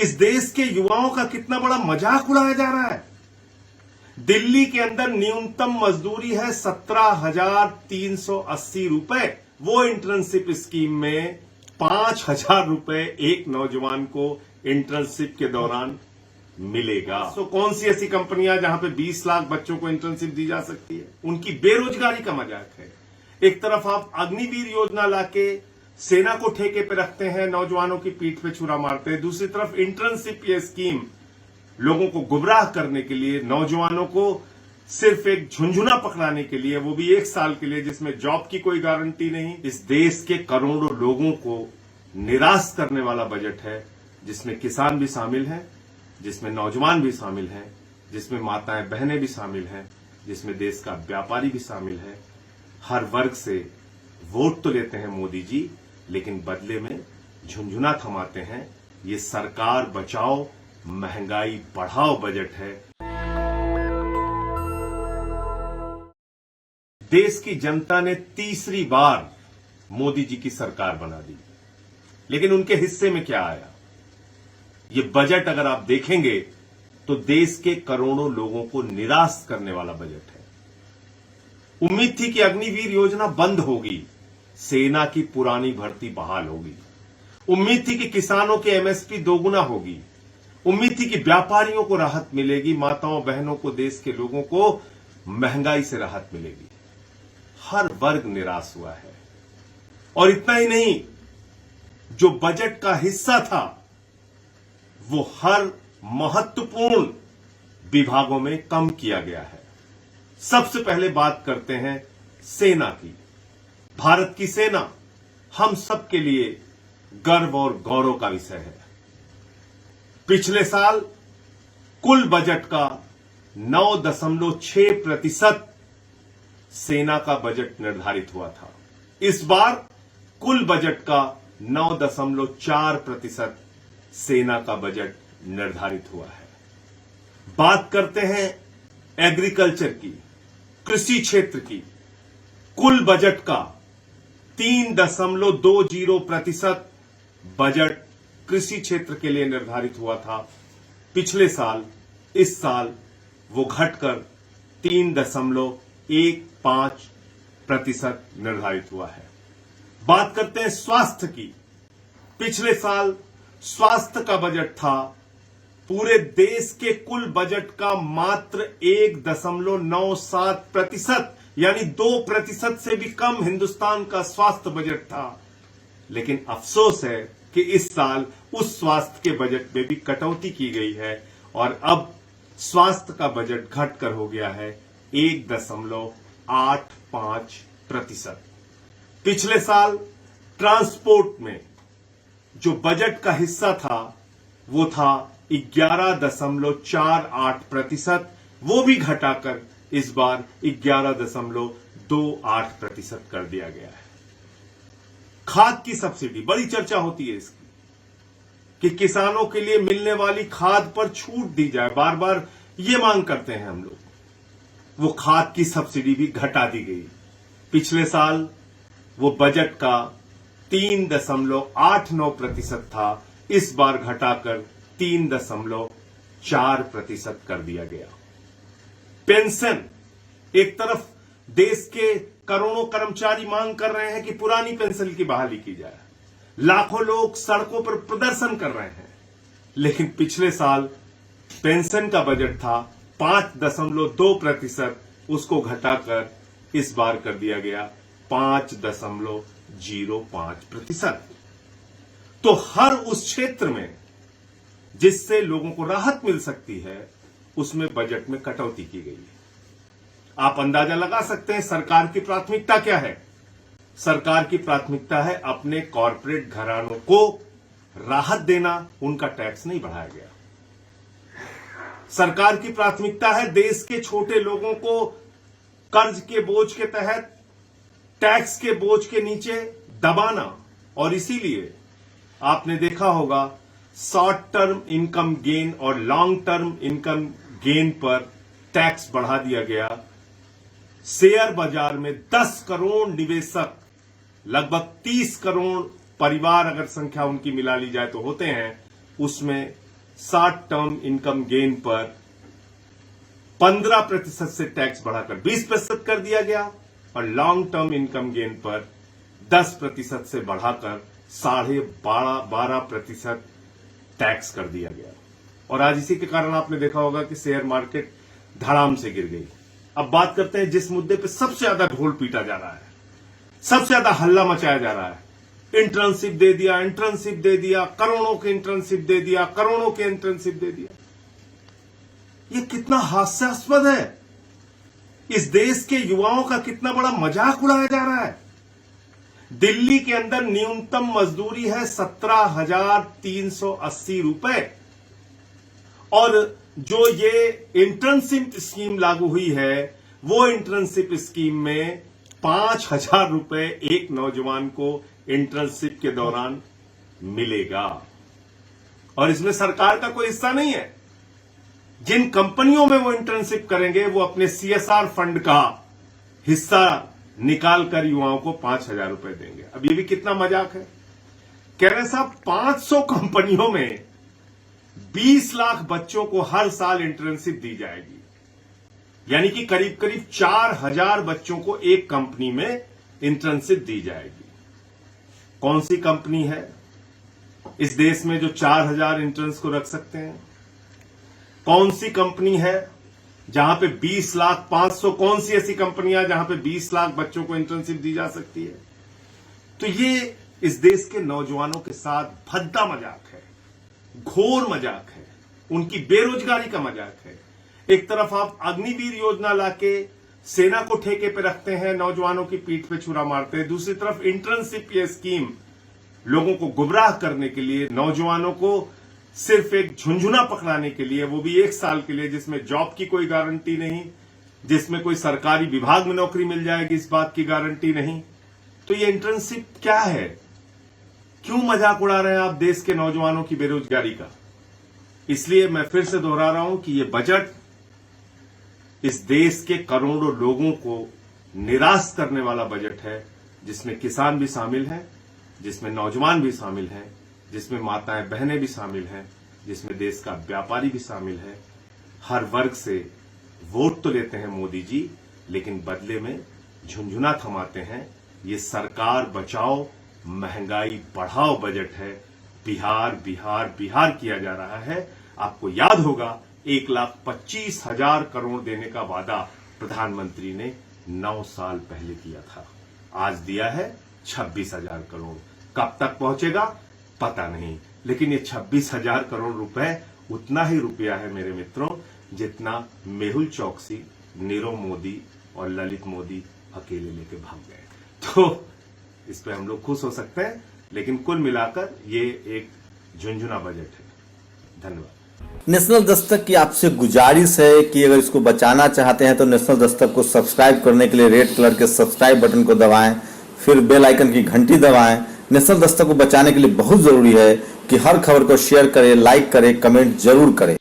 इस देश के युवाओं का कितना बड़ा मजाक उड़ाया जा रहा है। दिल्ली के अंदर न्यूनतम मजदूरी है 17,380 रुपए। वो इंटर्नशिप स्कीम में 5,000 रुपए एक नौजवान को इंटर्नशिप के दौरान मिलेगा। तो कौन सी ऐसी कंपनियां जहां पे 20 लाख बच्चों को इंटर्नशिप दी जा सकती है? उनकी बेरोजगारी का मजाक है। एक तरफ आप अग्निवीर योजना लाके सेना को ठेके पे रखते हैं, नौजवानों की पीठ पे छुरा मारते हैं। दूसरी तरफ इंटर्नशिप ये स्कीम लोगों को गुमराह करने के लिए, नौजवानों को सिर्फ एक झुंझुना पकड़ाने के लिए, वो भी 1 साल के लिए, जिसमें जॉब की कोई गारंटी नहीं। इस देश के करोड़ों लोगों को निराश करने वाला बजट है, जिसमें किसान भी शामिल हैं, जिसमें नौजवान भी शामिल हैं, जिसमें माताएं बहनें भी शामिल हैं, जिसमें देश का व्यापारी भी शामिल है। हर वर्ग से वोट तो लेते हैं मोदी जी, लेकिन बदले में झुंझुना थमाते हैं। ये सरकार बचाओ महंगाई बढ़ाओ बजट है। देश की जनता ने तीसरी बार मोदी जी की सरकार बना दी, लेकिन उनके हिस्से में क्या आया? ये बजट अगर आप देखेंगे तो देश के करोड़ों लोगों को निराश करने वाला बजट है। उम्मीद थी कि अग्निवीर योजना बंद होगी, सेना की पुरानी भर्ती बहाल होगी। उम्मीद थी कि किसानों के एमएसपी दोगुना होगी। उम्मीद थी कि व्यापारियों को राहत मिलेगी, माताओं बहनों को, देश के लोगों को महंगाई से राहत मिलेगी। हर वर्ग निराश हुआ है। और इतना ही नहीं, जो बजट का हिस्सा था वो हर महत्वपूर्ण विभागों में कम किया गया है। सबसे पहले बात करते हैं सेना की। भारत की सेना हम सबके लिए गर्व और गौरव का विषय है। पिछले साल कुल बजट का 9.6% सेना का बजट निर्धारित हुआ था। इस बार कुल बजट का 9.4% सेना का बजट निर्धारित हुआ है। बात करते हैं एग्रीकल्चर की, कृषि क्षेत्र की। कुल बजट का 3.20% बजट कृषि क्षेत्र के लिए निर्धारित हुआ था। पिछले साल, इस साल वो घटकर 3.15% निर्धारित हुआ है। बात करते हैं स्वास्थ्य की। पिछले साल स्वास्थ्य का बजट था पूरे देश के कुल बजट का मात्र 1.97%, यानी 2% से भी कम हिंदुस्तान का स्वास्थ्य बजट था। लेकिन अफसोस है कि इस साल उस स्वास्थ्य के बजट में भी कटौती की गई है और अब स्वास्थ्य का बजट घटकर हो गया है 1.85%। पिछले साल ट्रांसपोर्ट में जो बजट का हिस्सा था वो था 11.48%, वो भी घटाकर इस बार 11.28% कर दिया गया है। खाद की सब्सिडी, बड़ी चर्चा होती है इसकी कि किसानों के लिए मिलने वाली खाद पर छूट दी जाए। बार बार ये मांग करते हैं हम लोग। वो खाद की सब्सिडी भी घटा दी गई। पिछले साल वो बजट का 3.89% था, इस बार घटाकर 3.4% कर दिया गया। पेंशन, एक तरफ देश के करोड़ों कर्मचारी मांग कर रहे हैं कि पुरानी पेंशन की बहाली की जाए। लाखों लोग सड़कों पर प्रदर्शन कर रहे हैं। लेकिन पिछले साल पेंशन का बजट था 5.2%, उसको घटाकर इस बार कर दिया गया 5.05%। तो हर उस क्षेत्र में जिससे लोगों को राहत मिल सकती है, उसमें बजट में कटौती की गई है। आप अंदाजा लगा सकते हैं सरकार की प्राथमिकता क्या है। सरकार की प्राथमिकता है अपने कॉरपोरेट घरानों को राहत देना, उनका टैक्स नहीं बढ़ाया गया। सरकार की प्राथमिकता है देश के छोटे लोगों को कर्ज के बोझ के तहत, टैक्स के बोझ के नीचे दबाना। और इसीलिए आपने देखा होगा शॉर्ट टर्म इनकम गेन और लॉन्ग टर्म इनकम गेन पर टैक्स बढ़ा दिया गया। शेयर बाजार में 10 करोड़ निवेशक, लगभग 30 करोड़ परिवार अगर संख्या उनकी मिला ली जाए तो होते हैं, उसमें शॉर्ट टर्म इनकम गेन पर 15% से टैक्स बढ़ाकर 20% कर दिया गया और लॉन्ग टर्म इनकम गेन पर 10% से बढ़ाकर 12.5% टैक्स कर दिया गया। और आज इसी के कारण आपने देखा होगा कि शेयर मार्केट धड़ाम से गिर गई। अब बात करते हैं जिस मुद्दे पे सबसे ज्यादा ढोल पीटा जा रहा है, सबसे ज्यादा हल्ला मचाया जा रहा है। इंटर्नशिप दे दिया, इंटर्नशिप दे दिया, करोड़ों के इंटर्नशिप दे दिया, करोड़ों के इंटर्नशिप दे दिया। ये कितना हास्यास्पद है। इस देश के युवाओं का कितना बड़ा मजाक उड़ाया जा रहा है। दिल्ली के अंदर न्यूनतम मजदूरी है 17,380 रुपए और जो ये इंटर्नशिप स्कीम लागू हुई है वो इंटर्नशिप स्कीम में 5,000 रुपए एक नौजवान को इंटर्नशिप के दौरान मिलेगा और इसमें सरकार का कोई हिस्सा नहीं है। जिन कंपनियों में वो इंटर्नशिप करेंगे वो अपने CSR फंड का हिस्सा निकालकर युवाओं को 5,000 रुपए देंगे। अब ये भी कितना मजाक है। कह रहे साहब 500 कंपनियों में 20 लाख बच्चों को हर साल इंटर्नशिप दी जाएगी, यानी कि करीब करीब 4,000 बच्चों को एक कंपनी में इंटर्नशिप दी जाएगी। कौन सी कंपनी है इस देश में जो 4,000 इंटर्न्स को रख सकते हैं? कौन सी कंपनी है जहां पे 20 लाख 500, कौन सी ऐसी कंपनियां जहां पे 20 लाख बच्चों को इंटर्नशिप दी जा सकती है? तो ये इस देश के नौजवानों के साथ भद्दा मजाक है, घोर मजाक है, उनकी बेरोजगारी का मजाक है। एक तरफ आप अग्निवीर योजना लाके सेना को ठेके पे रखते हैं, नौजवानों की पीठ पे छुरा मारते हैं। दूसरी तरफ इंटर्नशिप ये स्कीम लोगों को गुमराह करने के लिए, नौजवानों को सिर्फ एक झुंझुना पकड़ाने के लिए, वो भी 1 साल के लिए, जिसमें जॉब की कोई गारंटी नहीं, जिसमें कोई सरकारी विभाग में नौकरी मिल जाएगी इस बात की गारंटी नहीं। तो ये इंटर्नशिप क्या है? क्यों मजाक उड़ा रहे हैं आप देश के नौजवानों की बेरोजगारी का? इसलिए मैं फिर से दोहरा रहा हूं कि ये बजट इस देश के करोड़ों लोगों को निराश करने वाला बजट है, जिसमें किसान भी शामिल हैं, जिसमें नौजवान भी शामिल हैं, जिसमें माताएं बहनें भी शामिल हैं, जिसमें देश का व्यापारी भी शामिल है। हर वर्ग से वोट तो लेते हैं मोदी जी, लेकिन बदले में झुंझुना थमाते हैं। ये सरकार बचाओ महंगाई बढ़ाओ बजट है। बिहार बिहार बिहार किया जा रहा है। आपको याद होगा 1,25,000 करोड़ देने का वादा प्रधानमंत्री ने 9 साल पहले किया था। आज दिया है 26,000 करोड़। कब तक पहुंचेगा पता नहीं, लेकिन ये 26,000 करोड़ रुपए उतना ही रुपया है मेरे मित्रों जितना मेहुल चौकसी, नीरव मोदी और ललित मोदी अकेले लेके भाग गए। तो इस पे हम लोग खुश हो सकते हैं, लेकिन कुल मिलाकर ये एक झुंझुना बजट है। धन्यवाद। नेशनल दस्तक की आपसे गुजारिश है कि अगर इसको बचाना चाहते हैं तो नेशनल दस्तक को सब्सक्राइब करने के लिए रेड कलर के सब्सक्राइब बटन को दबाएं, फिर बेल आइकन की घंटी दबाएं। नेशनल दस्तक को बचाने के लिए बहुत जरूरी है कि हर खबर को शेयर करें, लाइक करें, कमेंट जरूर करें।